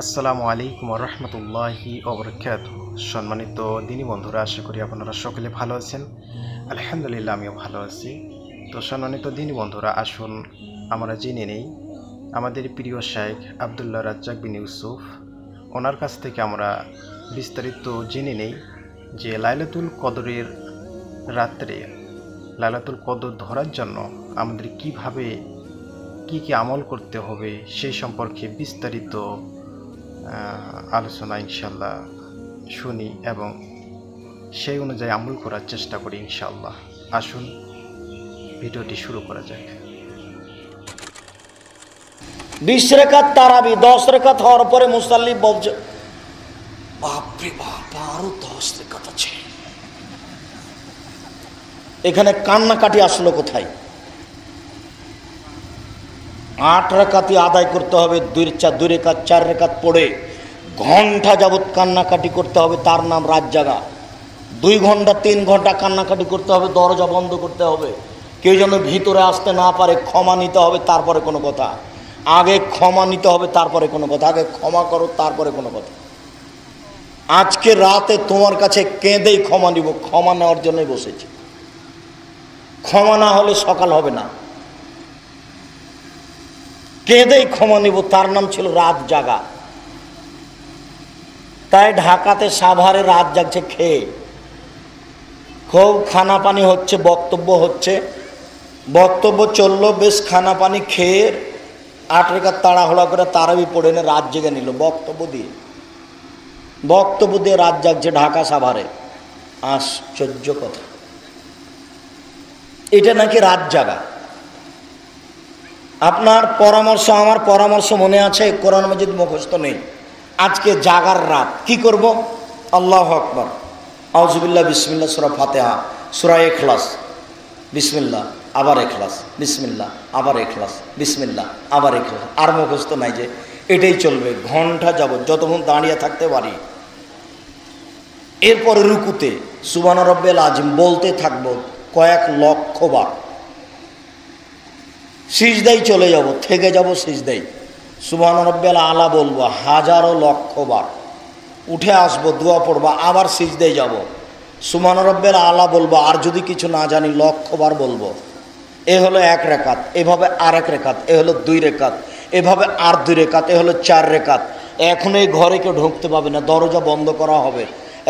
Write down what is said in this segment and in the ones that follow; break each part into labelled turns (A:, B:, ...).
A: আসসালামু আলাইকুম ওয়া রাহমাতুল্লাহি ওয়া বারাকাতুহু। সম্মানিত দিনী বন্ধুরা, আশা করি আপনারা সকলে ভালো আছেন। আলহামদুলিল্লাহ, আমিও ভালো আছি। তো সম্মানিত দিনী বন্ধুরা, আসুন আমরা জেনে নেই আমাদের প্রিয় শাইখ আব্দুল্লাহ রাজ্জাক বিন ইউসুফ, ওনার কাছ থেকে আমরা বিস্তারিত জেনে নেই যে লাইলাতুল কদরের রাত্রে লাইলাতুল কদর ধরার জন্য আমাদের কিভাবে কি আমল করতে হবে সেই সম্পর্কে বিস্তারিত আলোচনা ইনশাল্লাহ শুনি এবং সেই অনুযায়ী আমল করার চেষ্টা করি ইনশাল্লাহ। আসুন ভিডিওটি শুরু করা যাক।
B: 20 রেখাত তারাবি 10 রেখাত হওয়ার পরে মুসাল্লি বলছে, বাপরে বাপ, আরো 10 রেখাত আছে। এখানে কান্নাকাটি আসলো কোথায়? 8 রেখাতই আদায় করতে হবে। 2 রেখাত 4 রেখাত পড়ে ঘন্টা যাবৎ কান্নাকাটি করতে হবে, তার নাম রাত জাগা। 2 ঘন্টা 3 ঘন্টা কান্নাকাটি করতে হবে, দরজা বন্ধ করতে হবে, কেউ যেন ভিতরে আসতে না পারে। ক্ষমা নিতে হবে, তারপরে কোনো কথা। আগে ক্ষমা নিতে হবে, তারপরে কোনো কথা। আগে ক্ষমা করো, তারপরে কোনো কথা। আজকে রাতে তোমার কাছে কেঁদেই ক্ষমা নিব, ক্ষমা নেওয়ার জন্যই বসেছি। ক্ষমা না হলে সকাল হবে না। কেঁদেই ক্ষমা নিব, তার নাম ছিল রাত জাগা। তাই ঢাকাতে সাভারে রাত জাগছে খেয়ে, খুব খানা পানি হচ্ছে, বক্তব্য হচ্ছে, বক্তব্য চললো, বেশ খানা পানি খেয়ে 8 রেখাত তাড়াহুড়া করে তারাবি পড়ে এনে রাত জেগে নিল বক্তব্য দিয়ে রাত জাগছে ঢাকা সাভারে। আশ্চর্য কথা, এটা নাকি রাত জাগা। আপনার পরামর্শ, আমার পরামর্শ মনে আছে, কোরআন মাজিদ মুখস্থ নেই। আজকে জাগার রাত, কি করব? আল্লাহু আকবার, আউযুবিল্লাহ, বিসমিল্লাহ, সূরা ফাতিহা, সূরা ইখলাস, বিসমিল্লাহ, আবার ইখলাস, বিসমিল্লাহ, আবার ইখলাস, বিসমিল্লাহ, আবার ইখলাস। আর মুখস্থ নাই যে, এটাই চলবে ঘন্টা যাব, যতক্ষণ দাঁড়িয়ে থাকতে পারি। এরপরে রুকুতে সুবহান রাব্বিল আযীম বলতে থাকবো কয়েক লক্ষ বার। সিজদায় চলে যাব, থেকে যাব সিজদায়, সুবহান রাব্বিল আলা বলবো হাজারো লক্ষ বার। উঠে আসবো, দোয়া পড়বো, আবার সিজদায় যাব, সুবহান রাব্বিল আলা বলবো, আর যদি কিছু না জানি লক্ষ বার বলবো। এ হলো 1 রেখাত, এভাবে আর 1 রেখাত, এ হলো 2 রেখাত, এভাবে আর 2 রেখাত, এ হলো 4 রেখাত। এখন এই ঘরে কেউ ঢুকতে পাবে না, দরজা বন্ধ করা হবে।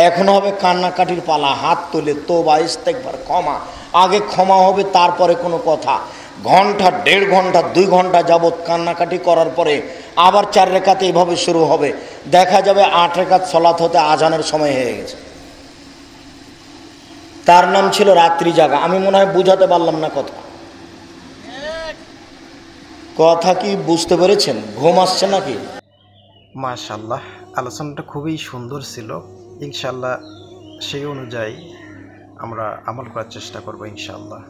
B: এখন হবে কান্নাকাটির পালা, হাত তুলে তোবা, ইস্তেগফার, ক্ষমা। আগে ক্ষমা হবে, তারপরে কোনো কথা। ঘন্টা 1.5 ঘন্টা 2 ঘন্টা যাবৎ কান্নাকাটি করার পরে আবার 4 রেখাতে এইভাবে শুরু হবে। দেখা যাবে 8 রেখাত সলাত হতে আজানের সময় হয়ে গেছে। তার নাম ছিল রাত্রি জাগা। আমি মনে হয় বুঝাতে পারলাম না কথা কি বুঝতে পেরেছেন? ঘুম আসছে নাকি?
A: মাশাআল্লাহ, আলোচনাটা খুবই সুন্দর ছিল। ইনশাআল্লাহ সেই অনুযায়ী আমরা আমল করার চেষ্টা করব ইনশাআল্লাহ।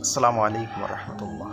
A: আসসালামু আলাইকুম ওয়া রাহমাতুল্লাহ।